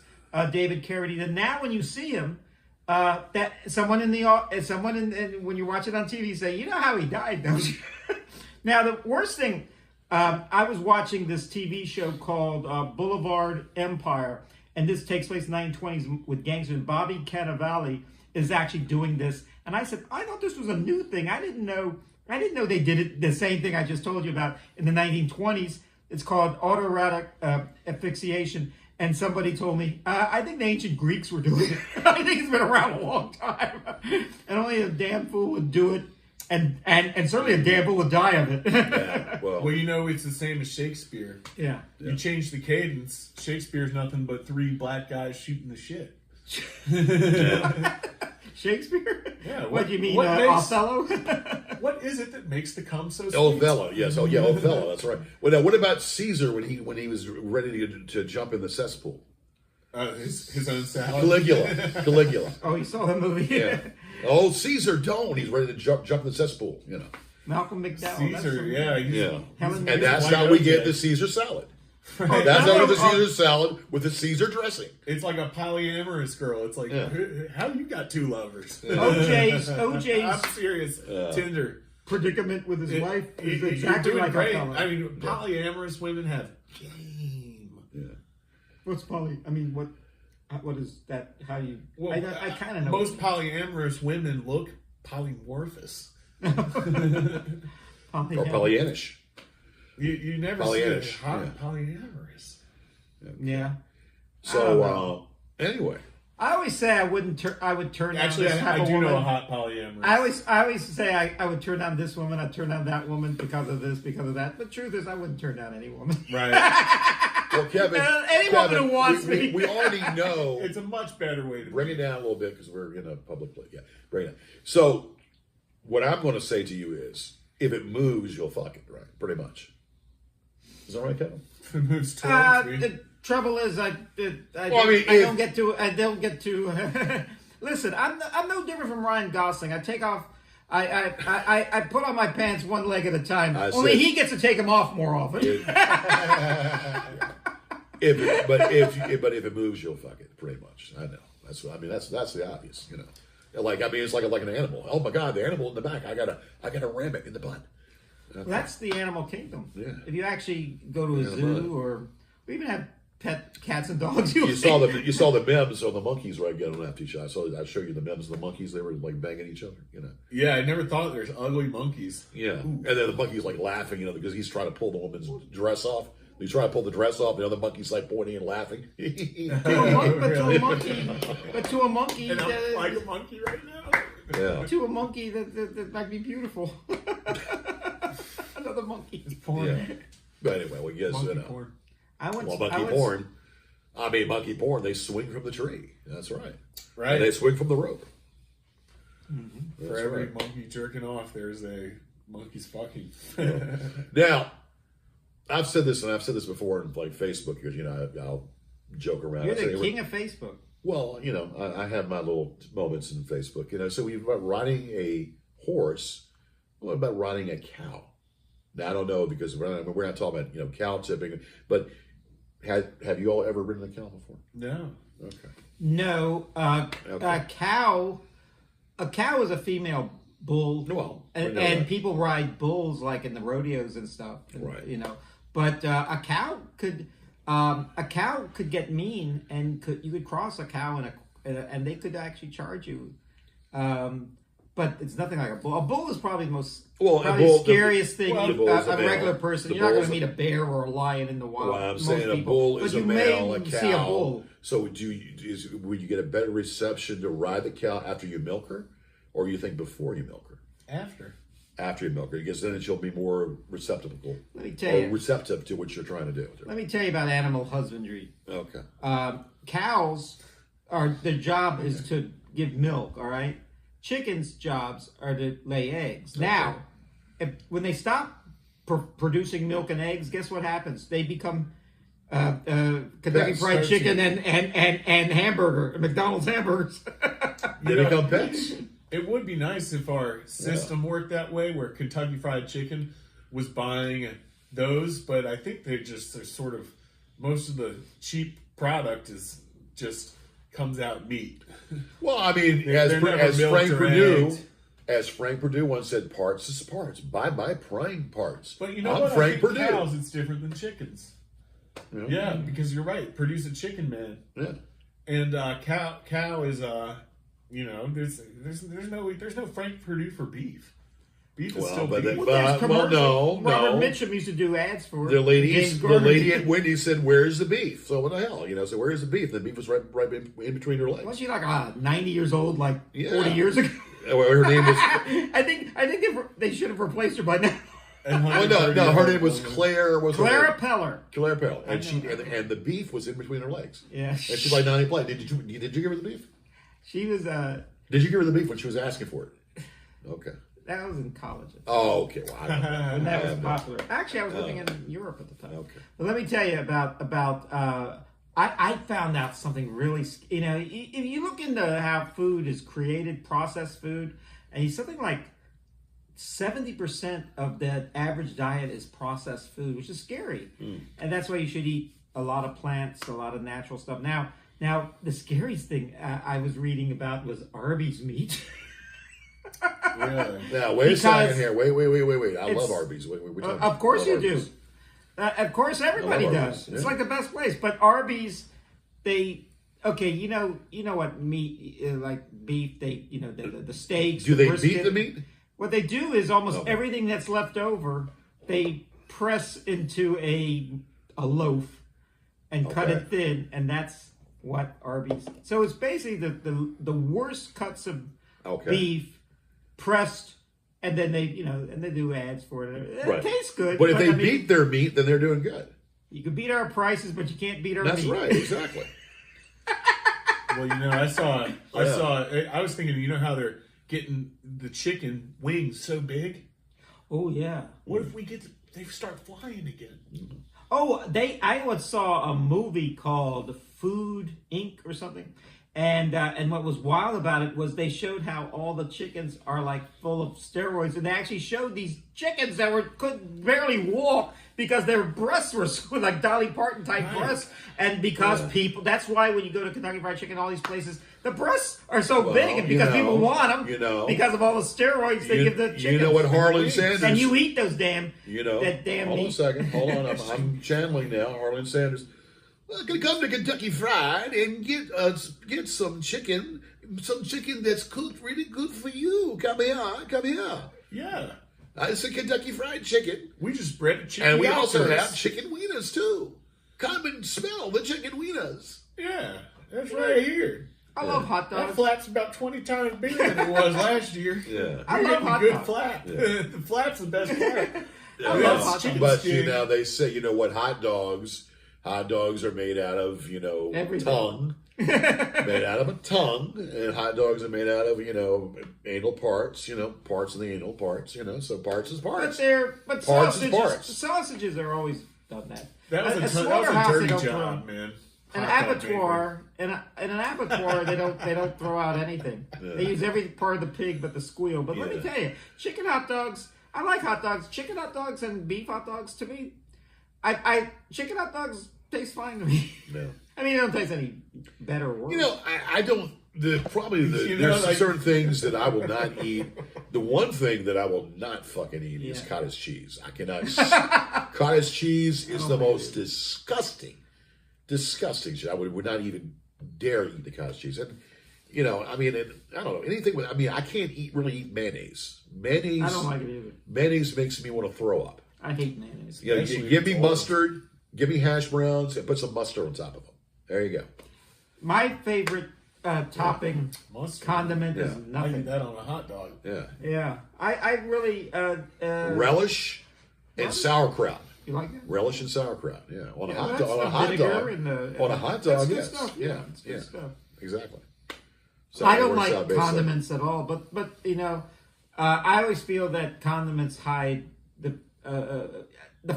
David Carradine, that now when you see him, that someone when you watch it on TV say, you know how he died, don't you? Now the worst thing. I was watching this TV show called Boulevard Empire, and this takes place in the 1920s with gangsters. And Bobby Cannavale is actually doing this, and I said, I thought this was a new thing. I didn't know they did it the same thing I just told you about in the 1920s. It's called autoerotic asphyxiation, and somebody told me, I think the ancient Greeks were doing it. I think it's been around a long time, and only a damn fool would do it. And certainly a damn fool would die of it. Yeah, well, it's the same as Shakespeare. Yeah. You change the cadence. Shakespeare's nothing but three black guys shooting the shit. Shakespeare? Yeah. What do you mean, Othello? What is it that makes the cum so sweet? Othello, yes. Oh, yeah, Othello, that's right. Well, now, what about Caesar when he was ready to jump in the cesspool? His own salad. Caligula. Oh, you saw that movie? Yeah. Oh, Caesar don't. He's ready to jump in the cesspool, Malcolm McDowell. Caesar, yeah. And that's how we get the Caesar salad. Right. That's how we get the Caesar salad with the Caesar dressing. It's like a polyamorous girl. It's like, how you got two lovers? OJ's I'm serious. Tinder. Predicament with his wife is exactly like great. I mean, polyamorous women have game. Yeah. What's what is that? How you? Well, I kind of know. Most polyamorous women look polymorphous. Or polyanish. You never see a hot polyamorous. Yeah. So anyway, I always say I would turn. Actually, down this I do woman. know a hot polyamorous. I always say I would turn down this woman. I'd turn down that woman because of this, because of that. But the truth is, I wouldn't turn down any woman. Right. Well, Kevin, woman who wants me. We already know. It's a much better way to bring it down a little bit because we're in a public place. Yeah, bring it down. So, what I'm going to say to you is, if it moves, you'll fuck it, right? Pretty much. Is that right, Kevin? If it moves towards me. The trouble is, I don't get to. Listen, I'm no different from Ryan Gosling. I take off I put on my pants one leg at a time. I Only see. he gets to take them off more often. But if it moves, you'll fuck it. Pretty much. I know. That's what I mean. That's the obvious. You know. Like, I mean, it's like an animal. Oh my God, the animal in the back. I gotta ram it in the butt. Well, that's the animal kingdom. Yeah. If you actually go to a Yeah, zoo, or we even have pet cats and dogs. You saw the memes on the monkeys, right? Getting after each other. I show you the memes of the monkeys. They were like banging each other. You know. Yeah, I never thought there's ugly monkeys. Yeah. And then the monkey's like laughing, you know, because he's trying to pull the woman's dress off. He's trying to pull the dress off. The other monkey's like pointing and laughing. To a monkey, And I'm like a monkey right now. Yeah. to a monkey that might be beautiful. Another monkey. It's porn. Yeah. But anyway, we guess Monkey you know. porn. Monkey porn. They swing from the tree. That's right. Right. And they swing from the rope. Mm-hmm. For That's every right. monkey jerking off, there's a monkey's fucking. Now, I've said this before in like Facebook because you know I'll joke around. You're I say, the king of Facebook. well, you know, I have my little moments in Facebook. You know, so we've about riding a horse. What about riding a cow? Now I don't know because we're not talking about cow tipping, but have you all ever ridden a cow before? No. Okay. No, Okay. a cow is a female bull. Well, we and, know and that. people ride bulls like in the rodeos and stuff. Right. You know, but a cow could get mean, and you could cross a cow and they could actually charge you. But it's nothing like a bull. A bull is probably the most scariest thing. the bull is a A male. regular person, The you're not bull going to is meet a bear or a lion in the wild. Well, I'm Most saying a people. bull But is a you male, a may cow. see a bull. So would you get a better reception to ride the cow after you milk her, or you think before you milk her? After. After you milk her, because then she'll be more receptive Let me tell you. receptive to what you're trying to do. Let me tell you about animal husbandry. Okay. Cows their job is to give milk. All right. Chickens' jobs are to lay eggs. Okay. Now, when they stop producing milk and eggs, guess what happens? They become Kentucky Pets. Fried Chicken and hamburger, McDonald's hamburgers. They become pets. It would be nice if our system worked that way, where Kentucky Fried Chicken was buying those, but I think they're sort of, most of the cheap product is just comes out meat. Well, I mean, They're never milked or egged. As Frank Purdue once said, parts is parts. Buy my prime parts. But you know I'm what? Frank I think Purdue. cows, it's different than chickens. Yeah, because you're right. Produce a chicken, man. Yeah. And cow is there's no Frank Purdue for beef. Beef is still beef. There's commercials. no. Robert Mitchum used to do ads for The lady James Gordon. at Wendy's said, "Where's the beef?" So what the hell, So where's the beef? The beef was right in between her legs. Wasn't she like 90 years old, like Yeah. 40 years ago? Her name was. I think they should have replaced her by now. No, her name was Claire. Clara Peller. Claire Pell, and and the beef was in between her legs. Yeah. And she's like 90 play. Did you give her the beef? She was Did you give her the beef when she was asking for it? Okay. that was in college. Oh, okay. Well, I don't know. And that was popular. Actually, I was living in Europe at the time. Okay. But let me tell you about I found out something really, if you look into how food is created, processed food, and something like 70% of the average diet is processed food, which is scary. And that's why you should eat a lot of plants, a lot of natural stuff. Now the scariest thing I was reading about was Arby's meat. Really? Now, wait a second here. Wait. I It's- love Arby's. Of course you do. Arby's. Of course everybody I love does. Arby's, It's yeah. like the best place. But Arby's, you know what meat, like beef, the steaks. Do the they brisket. beat the meat? What they do is almost Okay. everything that's left over, they press into a loaf and cut Okay. it thin, and that's what Arby's. So it's basically the worst cuts of Okay. beef pressed, and then they do ads for it. It Right. tastes good, But if they I mean, beat their meat, then they're doing good. you can beat our prices, but you can't beat our That's meat. right. Exactly. Well, I was thinking, how they're getting the chicken wings so big? Oh yeah. What if they start flying again? Oh, I once saw a movie called Food Inc. or something, And what was wild about it was they showed how all the chickens are like full of steroids, and they actually showed these chickens that could barely walk because their breasts were like Dolly Parton type breasts, and because that's why when you go to Kentucky Fried Chicken, all these places, the breasts are so big, and because people want them, because of all the steroids they give the chickens. You know what Harlan Sanders? And you eat those damn, that damn hold meat. on a second, hold on, I'm channeling now. Harlan Sanders. Well, gonna come to Kentucky Fried and get some chicken that's cooked really good for you. Come here. Yeah. It's a Kentucky Fried Chicken. We just bred chicken. And we also have chicken wieners too. Come and smell the chicken wieners. Yeah, that's right here. I love hot dogs. That flat's about 20 times bigger than it was last year. Yeah. I love hot good dogs. flat. The flat's the best flat. I love hot dogs. But they say, what, hot dogs are made out of, tongue. Made out of a tongue. And hot dogs are made out of, anal parts, parts of the anal parts, so parts is parts. But Parts is parts. sausages are always done that. That was a slaughterhouse, they dirty don't job, throw- man. An Hot dog abattoir, in an abattoir, they don't throw out anything. Yeah. They use every part of the pig but the squeal. But let me Yeah. tell you, chicken hot dogs. I like hot dogs. Chicken hot dogs and beef hot dogs. To me, chicken hot dogs taste fine to me. No. I mean, they don't taste any better or worse. I don't. There's certain things that I will not eat. The one thing that I will not fucking eat is cottage cheese. I cannot. Cottage cheese is the most disgusting shit. I would not even dare eat the cottage cheese. And I don't know anything with. I can't really eat mayonnaise. Mayonnaise. I don't like it either. Mayonnaise makes me want to throw up. I hate mayonnaise. Give me mustard. Give me hash browns and put some mustard on top of them. There you go. My favorite topping condiment is I nothing. eat that on a hot dog. Yeah. Yeah, I really Relish and sauerkraut. You like that? Relish and sauerkraut. Yeah. On a hot that's dog. On a the hot vinegar dog. and the- On a hot that's dog. good Yes. stuff. Yeah. It's good stuff. Exactly. I don't Sour, like base condiments at all, but I always feel that condiments hide the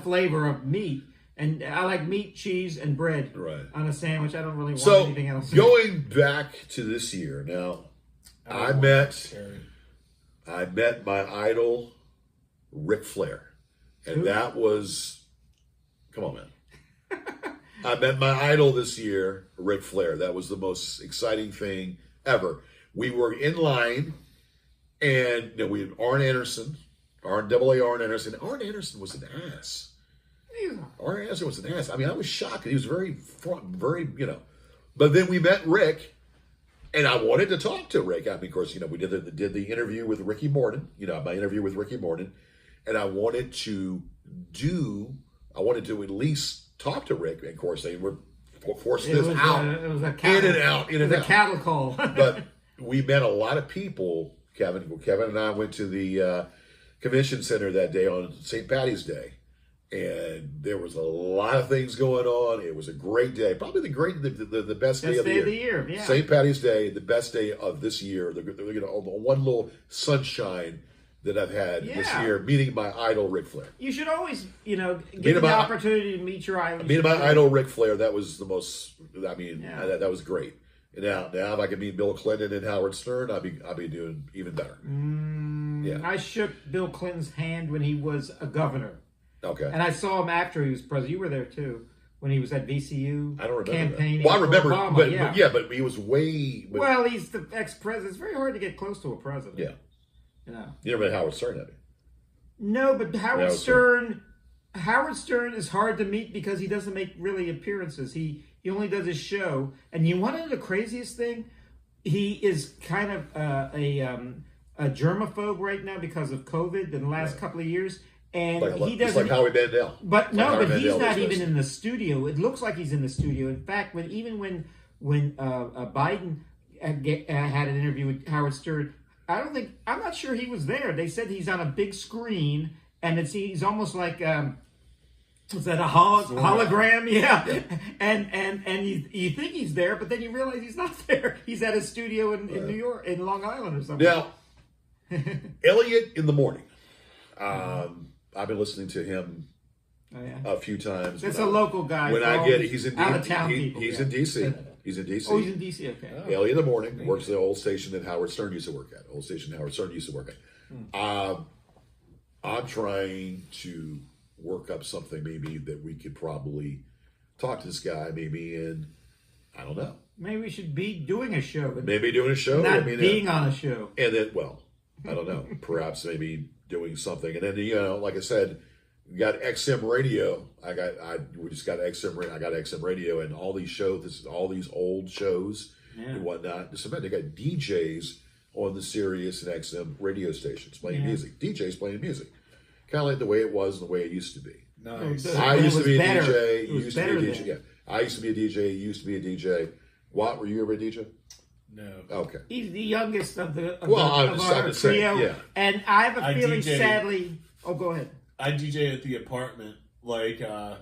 flavor of meat, and I like meat, cheese, and bread Right. on a sandwich. I don't really want So anything else. going back to this year now, I met my idol, Ric Flair, and that was, come on, man. I met my idol this year, Ric Flair. That was the most exciting thing ever. We were in line, and we had Arn Anderson. Arn Anderson. Arn Anderson was an ass. Arn Anderson was an ass. I was shocked. He was very front, very, But then we met Rick, and I wanted to talk to Rick. Of course, we did the interview with Ricky Morton. My interview with Ricky Morton, and I wanted to at least talk to Rick. And of course, they were forcing this out, It was a in and out, in and out. cattle call. But we met a lot of people. Kevin and I went to the convention center that day on St. Patty's Day, and there was a lot of things going on. It was a great day, probably the best day of the year. Yeah. St. Patty's Day, the best day of this year. The one little sunshine that I've had this year, meeting my idol Ric Flair. You should always, get the opportunity to meet your idol. Meeting my idol Ric Flair, that was the most. That was great. And now if I could meet Bill Clinton and Howard Stern, I'd be doing even better. Yeah. I shook Bill Clinton's hand when he was a governor. Okay. And I saw him after he was president. You were there too, when he was at VCU. I don't remember campaigning. that. Well, I remember, for Obama, but he was way. Well, he's the ex-president. It's very hard to get close to a president. Yeah. You never met Howard Stern, have you? No, but Howard Stern is hard to meet because he doesn't make really appearances. He only does his show. And you want to know the craziest thing? He is kind of a germaphobe right now because of COVID in the last couple of years. And he doesn't. It's like Howie Mandel. But he's Mandel not even in the studio. It looks like he's in the studio. In fact, when Biden had an interview with Howard Stern, I'm not sure he was there. They said he's on a big screen, and he's almost like was that a hologram? Yeah. And you think he's there, but then you realize he's not there. He's at a studio in New York, in Long Island or something. Now, Elliot in the morning. I've been listening to him a few times. It's a local guy. He's in out of town people. He's in DC. He's in D.C. Oh, he's in D.C. Okay. Early in the morning, works at the old station that Howard Stern used to work at. I'm trying to work up something maybe that we could probably talk to this guy maybe in, I don't know. Maybe we should be doing a show. But Maybe doing a show. not being on a show. And then, well, I don't know. Perhaps maybe doing something. And then, like I said, we got XM radio. We just got XM radio. I got XM radio and all these shows, all these old shows and whatnot. Just imagine they got DJs on the Sirius and XM radio stations playing music. DJs playing music. Kind of like the way it was and the way it used to be. Nice. I used to be a DJ. You used to be a DJ. Yeah. I used to be a DJ. You used to be a DJ. What? Were you ever a DJ? No. Okay. He's the youngest of I'm our just saying, trio. yeah. And I have a feeling, DJ sadly... Oh, go ahead. I DJ at the apartment, like my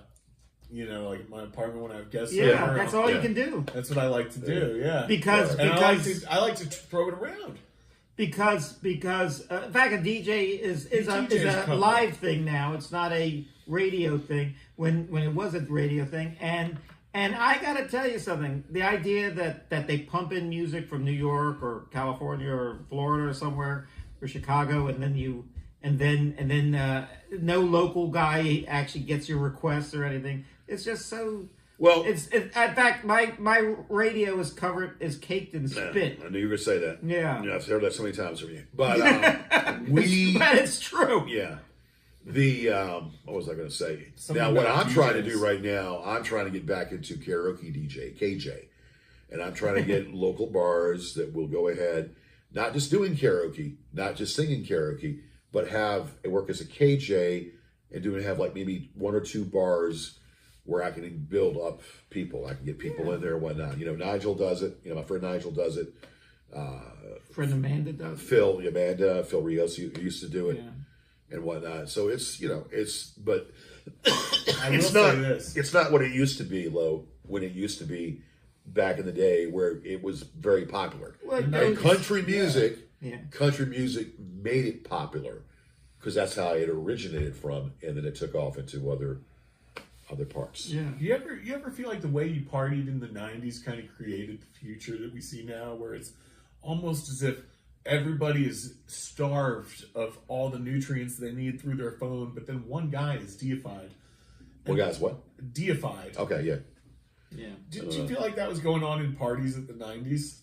apartment when I have guests. Yeah, over. that's all you can do. That's what I like to do. Yeah, Because I like to throw it around. Because in fact, a DJ is a live thing now. It's not a radio thing. When it was a radio thing, and I got to tell you something. The idea that they pump in music from New York or California or Florida or somewhere or Chicago, and then no local guy actually gets your requests or anything. It's just so. Well, in fact, my radio is caked in spit. I knew you were going to say that. Yeah. I've heard that so many times from you. But But it's true. Yeah. What was I going to say? Something now, what about I'm trying to DJs. do right now, I'm trying to get back into karaoke DJ, KJ. And I'm trying to get local bars that will go ahead, not just doing karaoke, not just singing karaoke, but have it work as a KJ and have like maybe one or two bars where I can build up people. I can get people in there and whatnot. Nigel does it. My friend Nigel does it. Friend Amanda does. Phil Rios used to do it and whatnot. So but it's not. It's not what it used to be, Lo. When it used to be back in the day, where it was very popular. And country music made it popular because that's how it originated from, and then it took off into other parts. Yeah. You ever feel like the way you partied in the 90s kind of created the future that we see now, where it's almost as if everybody is starved of all the nutrients they need through their phone, but then one guy is deified. One guy's what? Deified. Okay, yeah. Yeah. Did you feel like that was going on in parties at the 90s?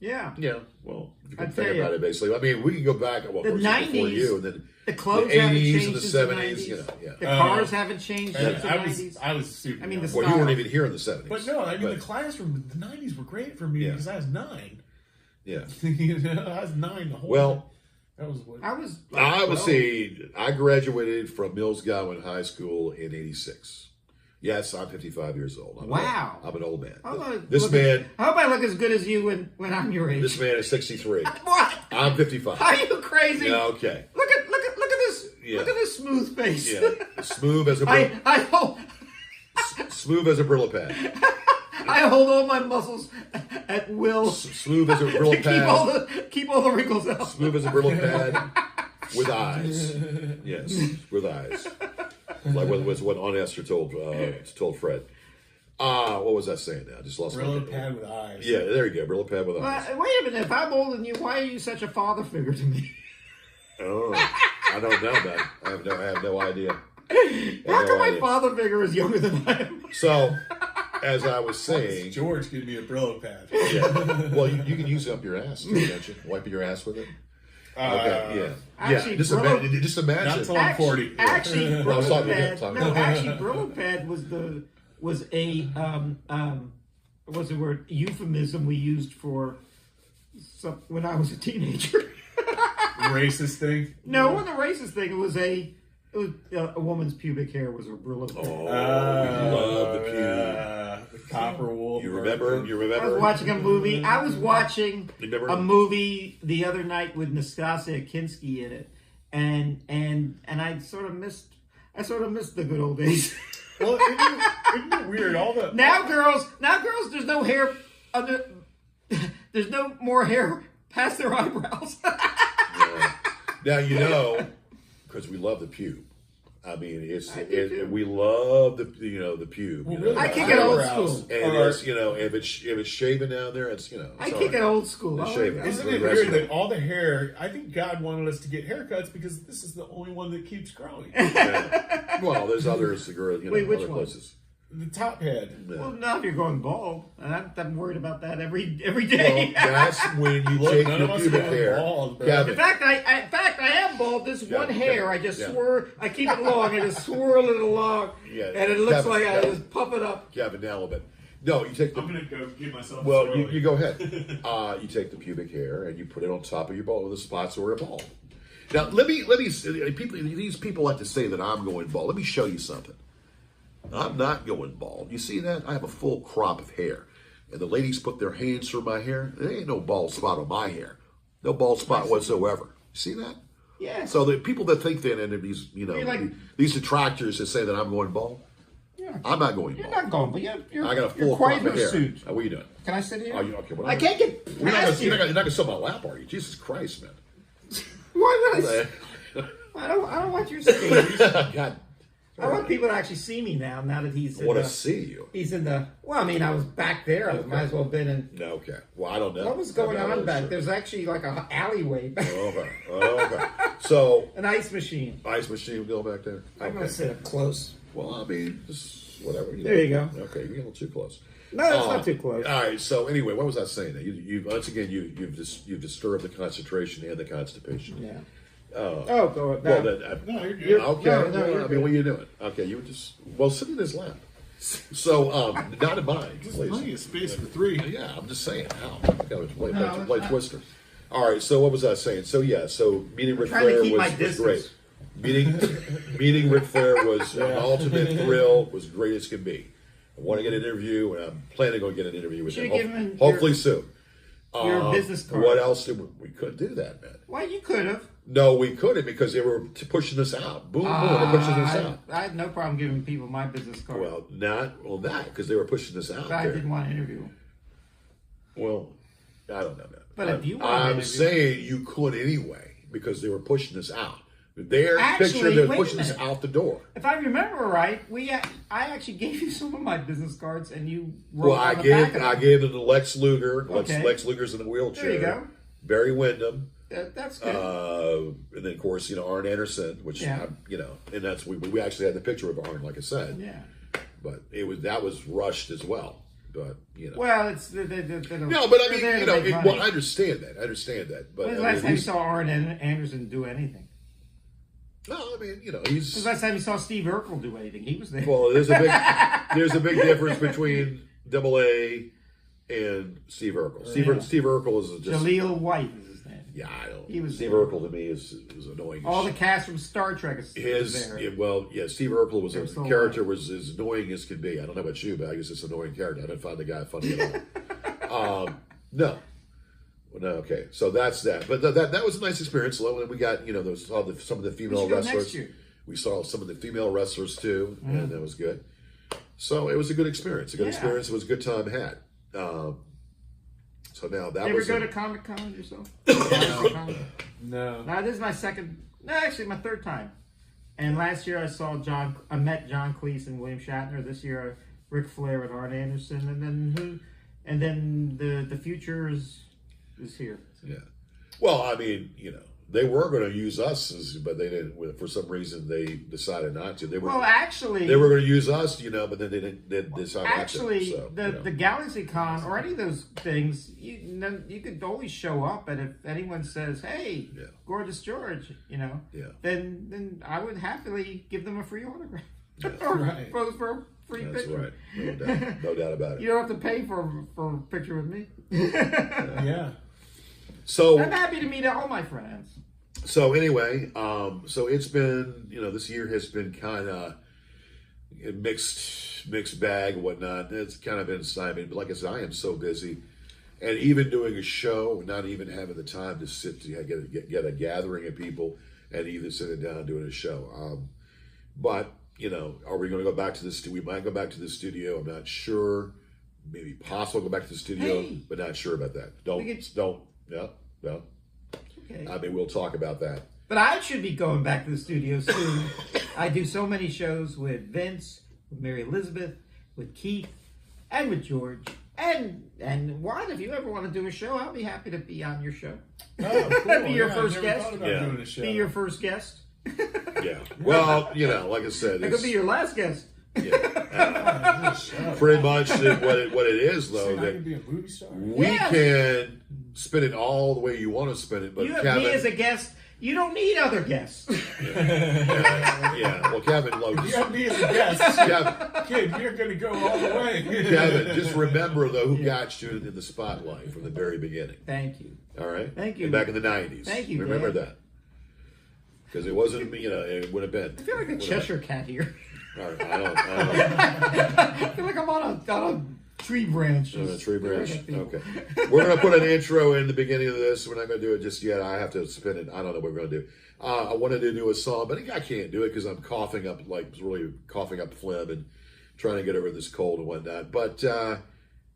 Yeah. Yeah, well, if you can I'd think tell about you. it, basically. I mean, we can go back, well, The of course, before 90s, you, and then the clothes the haven't 80s changed and the since 70s, The cars haven't changed And since the I 90s. was super. I mean, young. the Well, you weren't even here in the 70s. But no, I mean, the classroom, the 90s were great for me Yeah. because I was 9. Yeah. I was 9 the whole Well, that was what I was. I graduated from Mills Gowan High School in 86. Yes, I'm 55 years old. Wow. I'm an old man. I Man, hope I look as good as you when I'm your age. this man is 63. What? I'm 55. Are you crazy? Yeah, okay. Look at this. Yeah. Look at this smooth face. Yeah. Smooth as a Brillo, I hold smooth as a Brillo pad. I hold all my muscles at will. Smooth as a Brillo pad. Keep all the wrinkles out. Smooth as a Brillo pad with eyes. Yes, with eyes. Like what was what Aunt Esther told Fred. What was I saying now? I just lost Brillo my pad with eyes. Yeah, there you go. Brillo pad with eyes. Wait a minute. If I'm older than you, why are you such a father figure to me? Oh, I don't know, man. I have no idea. How come my father figure is younger than I am? So, as I was saying, George gave me a Brillo pad. yeah. Well, you can use it up your ass, too, can't you? Wiping your ass with it. Okay, yeah. Actually, Just imagine. Not till I'm 40. Actually, I was Brillo talking pad. about- No, actually, Brillo pad was a what's the word, euphemism we used for when I was a teenager. Racist thing. No, it wasn't a racist thing. It was a woman's pubic hair was a Brillo pad. Oh, we love the pube. The copper wool. You remember? I was watching a movie. I was watching Remember? a movie the other night with Nastasia Kinski in it, and I sort of missed the good old days. Well, isn't it weird? All the Now girls, there's no hair under. There's no more hair past their eyebrows. Yeah. Now, because we love the pube, I mean, I do too. we love the pube. Well, you know? really, I kick it old eyebrows school. And are- it's, if it's shaven down there, it's I it's kick all it old school. It's I shaving. like that. Isn't it weird that all the hair? I think God wanted us to get haircuts because this is the only one that keeps growing. Yeah. Well, there's others, Wait, which other one? places. The top head. Yeah. Well, not if you're going bald. And I'm worried about that every Well, day. that's when you Look, take none your of us pubic have hair. bald, bro. Kevin, In fact, I am bald. This Yeah, one yeah, hair, I just yeah. swirl. I keep it long. I just swirl it along, Yeah, and it looks Kevin, like I Kevin. just puff it up. Kevin, now a little bit. No, you take the. I'm gonna go give myself. Well, a you go ahead. You take the pubic hair and you put it on top of your ball, the spots where a bald. Now, let me. These people like to say that I'm going bald. Let me show you something. I'm not going bald. You see that? I have a full crop of hair, and the ladies put their hands through my hair. There ain't no bald spot on my hair. No bald spot whatsoever. See that? Yeah. So the people that think that, and these, You're like- these detractors that say that I'm going bald, Yeah. I'm not going You're bald. not going, but you're I got a you're full quite crop of hair. suit. How are you doing? Can I sit here? Oh, you okay? Well, I can't get You're not past you. going to sit on my lap, are you? Jesus Christ, man. Why would I don't want your stage. God, I want people to actually see me now. Now that he's I in want to the, see you. he's in the. Well, I mean, I was back there. I might as well have been in. No, okay. Well, I don't know. What was going I'm not on back? sure. There's actually like a alleyway, Okay. Okay. So, an ice machine. ice machine go back there. I'm gonna Okay. sit up close. Well, I mean, just whatever. There you go. Okay, you're getting a little too close. No, that's not too close. All right. So anyway, what was I saying? You once again you've disturbed the concentration and the constipation. Yeah. Oh. Go with Well, that. No, you're good. Okay. No, well, you're I mean, good. what are you doing? Okay, you were just sit in his lap. So, not in mine, There's please. plenty of space for three. Yeah, I'm just saying. How? I gotta play Twister. All right. So what was I saying? So yeah. So meeting Ric trying to Flair keep my was distance. great. Meeting Ric Flair was an ultimate thrill. Was great as can be. I want to get an interview, and I'm planning on getting an interview with Should've him. given him Hopefully soon. your business card. What else did we couldn't do that, man? Well, you could have. No, we couldn't because they were pushing us out. Boom, boom, they're pushing us out. I had no problem giving people my business card. Well, that because they were pushing us out. but I there. didn't want to interview him. Well, I don't know that. But if you want to I'm interview- saying you could anyway because they were pushing us out. Their Actually, picture, they're wait a pushing us minute. out the door. If I remember right, I actually gave you some of my business cards, and you wrote Well, on I the gave back of them. them to Lex Luger. Okay. Lex Luger's in a wheelchair. There you go. Barry Windham. That's good. And then of course, Arn Anderson, which Yeah. and that's we actually had the picture of Arn, like I said. Yeah. But that was rushed as well. But Well, it's they no, but I mean, well, I understand that. But When's the I last mean, time you saw Arn Anderson do anything? no, I mean, When's the he's last time you saw Steve Urkel do anything? He was there. well. There's a big difference between Double A and Steve Urkel. Steve Urkel is just Jaleel White is his name. yeah. I don't. He was Steve there. Urkel to me is annoying. as All the shit. cast from Star Trek is there. Steve Urkel was They're a still character alive. was as annoying as could be. I don't know about you, but I guess it's an annoying character. I didn't find the guy funny at all. No. Well, no, okay. So that's that. But that was a nice experience. And we got some of the female should go wrestlers. next year. We saw some of the female wrestlers too, and that was good. So it was a good experience. A good Yeah. experience. It was a good time had. So now that You ever was go to Comic Con yourself? No. Now this is my my third time. And last year I met John Cleese and William Shatner. This year, Ric Flair and Arn Anderson, and then the future is here. Yeah. Well, I mean, they were going to use us, but they didn't. For some reason, they decided not to. They were. Well, actually, They were going to use us, but then they didn't. They decided actually, not to. So, the Galaxy Con or any of those things, you could always show up, and if anyone says, "Hey, Yeah. Gorgeous George," Yeah. then I would happily give them a free autograph That's or right. pose for a free That's picture. right. No doubt about it. You don't have to pay for a picture with me. Yeah. So I'm happy to meet all my friends. So anyway, so it's been, this year has been kind of a mixed bag and whatnot. It's kind of been stymied, but like I said, I am so busy, and even doing a show, not even having the time to sit to get a gathering of people and even sitting down and doing a show. But are we going to go back to this? We might go back to the studio. I'm not sure. Maybe possible go back to the studio, Hey. but not sure about that. We could- No. Okay. I mean, we'll talk about that. But I should be going back to the studio soon. I do so many shows with Vince, with Mary Elizabeth, with Keith, and with George. And Juan, if you ever want to do a show, I'll be happy to be on your show. Oh, cool. Be your Yeah, first I never guest. thought about Yeah. doing a show. Be your first guest. Yeah. Well, like I said, I could be your last guest. yeah. Show. Pretty much what it is, though, I that could be a movie star. we Yeah. can spin it all the way you want to spin it, but You have Kevin, me as a guest. You don't need other guests. yeah. Well, Kevin loves. You have me as a guest. Kevin, Kid, you're going to go all the way. Kevin, just remember though who got you in the spotlight from the very beginning. Thank you. All right. Thank you. And back in the '90s. Thank you, Remember Dad. that. Because it wasn't, it would have been. I feel like a Cheshire cat here. All right, I don't. I feel like I'm on a tree branch. On a just tree branch. staring at people. Okay. We're going to put an intro in the beginning of this. We're not going to do it just yet. I have to spin it. I don't know what we're going to do. I wanted to do a song, but I can't do it because I'm coughing up, really coughing up phlegm and trying to get over this cold and whatnot. But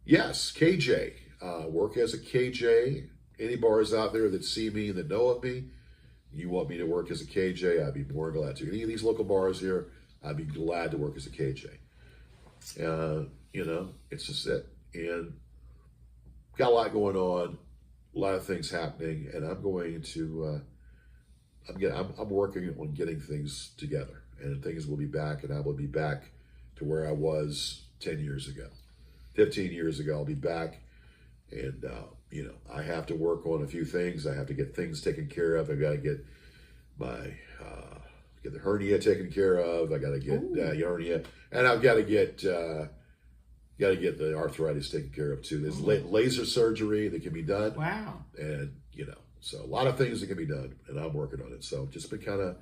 yes, KJ. Work as a KJ. Any bars out there that see me and that know of me, you want me to work as a KJ, I'd be more than glad to. Any of these local bars here, I'd be glad to work as a KJ. It's just it. And got a lot going on, a lot of things happening, and I'm going to, I'm working on getting things together, and things will be back, and I will be back to where I was 10 years ago. 15 years ago, I'll be back, and, I have to work on a few things. I have to get things taken care of. I've got to get get the hernia taken care of. I got to get hernia, and I've got to get the arthritis taken care of too. There's laser surgery that can be done. Wow. And so a lot of things that can be done, and I'm working on it. So just been kind of,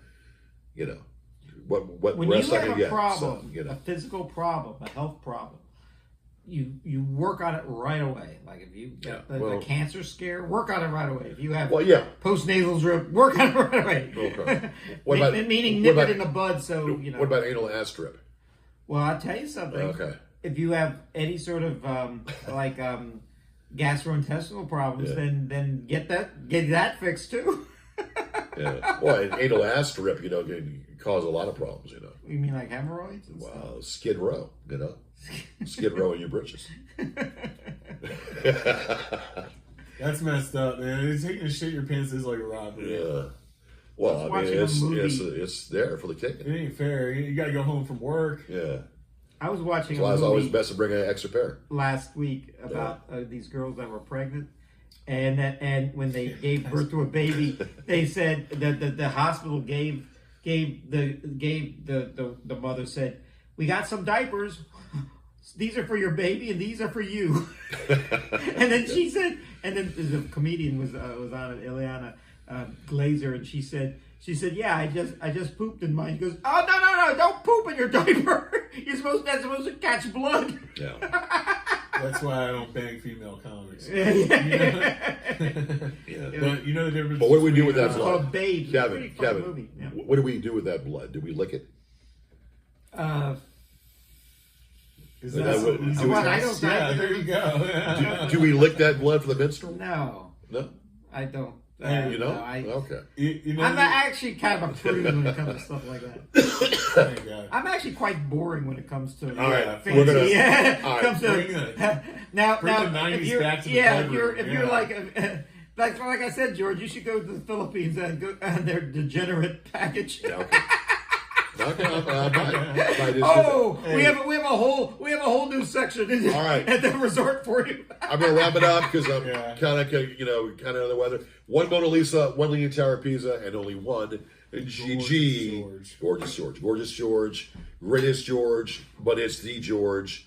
what When rest you I have can a get. problem, So, a physical problem, a health problem, you work on it right away. Like if you get the cancer scare, work on it right away. If you have postnasal drip, work on it right away. Okay. Meaning nip it in the bud. So What about anal ass strip? Well, I'll tell you something. Okay. If you have any sort of gastrointestinal problems, then get that fixed too. Yeah. Well, an anal ass strip, can cause a lot of problems. You mean like hemorrhoids? And Wow, Skid Row, Skid Row in your britches. That's messed up, man. Taking a shit in your pants is like a robbery. Yeah. Well, I mean, it's there for the It kicking. ain't fair. You got to go home from work. Yeah. I was watching So a it's movie always best to bring an extra pair. last week about these girls that were pregnant, and when they gave birth to a baby, they said that the hospital gave the mother said, "We got some diapers. These are for your baby, and these are for you." And then she said, and then the comedian was on it, Ileana Glazer, and she said, "Yeah, I just pooped in mine." He goes, "Oh no, don't poop in your diaper. That's supposed to catch blood." Yeah. That's why I don't bang female comics. Yeah. You know the difference. But what do we do with that It's blood? called Babes. It's a pretty fun Kevin, movie. Yeah. what do we do with that blood? Do we lick it? Is that that what- easy? do we- I don't. Yeah, there you go. Do we lick that blood for the menstrual? No, No. I don't. Hey, You know? No, Okay. You know, I'm not actually kind of a prude when it comes to stuff like that. Thank God. I'm actually quite boring when it comes to All right, fancy. we're gonna- Yeah, all right, comes to bring it. now. Bring Now, the 90s if you're, back to the if bedroom. you're like I said, George, you should go to the Philippines and go on their degenerate package. Yeah, okay. Okay, I might just do Oh, that. we have a whole new section All right. at the resort for you. I'm gonna wrap it up because I'm Yeah. kind of under the weather. One Mona Lisa, one Leaning Tower of Pisa, and only one GG. Gorgeous George, greatest George, but it's the George,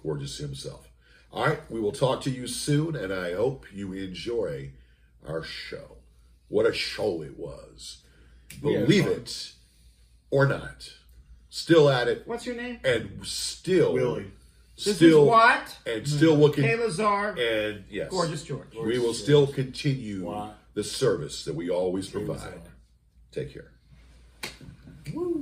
gorgeous himself. All right, we will talk to you soon, and I hope you enjoy our show. What a show it was! Believe it or not, still at it, What's your name? and still Willie. This is what? and still looking. Kayla Czar, And yes, Gorgeous George. we will still continue Wow. the service that we always provide. Take care. Woo.